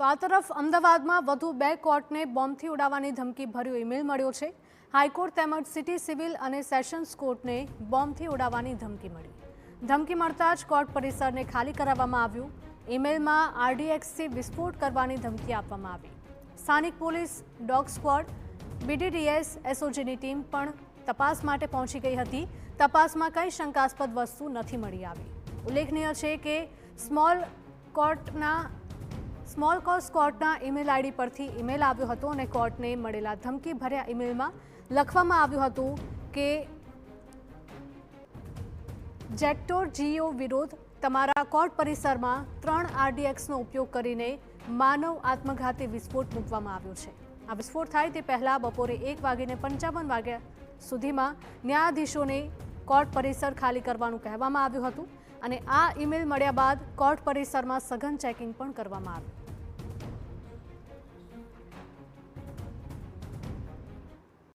તો આ તરફ અમદાવાદમાં વધુ 2 કોર્ટને બોમ્બથી ઉડાવવાની ધમકી ભર્યો ઈમેલ મળ્યો છે। હાઈકોર્ટ તેમજ સિટી સિવિલ અને સેશન્સ કોર્ટને બોમ્બથી ઉડાવવાની ધમકી મળી। ધમકી મળતા જ કોર્ટ પરિસરને ખાલી કરાવવામાં આવ્યું। ઈમેલમાં આરડીએક્સથી વિસ્ફોટ કરવાની ધમકી આપવામાં આવી। સ્થાનિક પોલીસ, ડોગ સ્ક્વોડ, બીડીડીએસ, એસઓજીની ટીમ પણ તપાસ માટે પહોંચી ગઈ હતી। તપાસમાં કંઈ શંકાસ્પદ વસ્તુ નથી મળી આવી। ઉલ્લેખનીય છે કે સ્મોલ કોઝ કોર્ટના ઈમેલ આઈડી પરથી ઈમેલ આવ્યો હતો અને કોર્ટને મળેલા ધમકી ભર્યા ઈમેલમાં લખવામાં આવ્યું હતું કે જેક્ટોર જીઓ વિરુદ્ધ તમારા કોર્ટ પરિસરમાં 3 આરડીએક્સનો ઉપયોગ કરીને માનવ આત્મઘાતી વિસ્ફોટ મૂકવામાં આવ્યો છે। આ વિસ્ફોટ થાય તે પહેલાં બપોરે 1:55 સુધીમાં ન્યાયાધીશોને કોર્ટ પરિસર ખાલી કરવાનું કહેવામાં આવ્યું હતું અને આ ઈમેલ મળ્યા બાદ કોર્ટ પરિસરમાં સઘન ચેકિંગ પણ કરવામાં આવ્યું।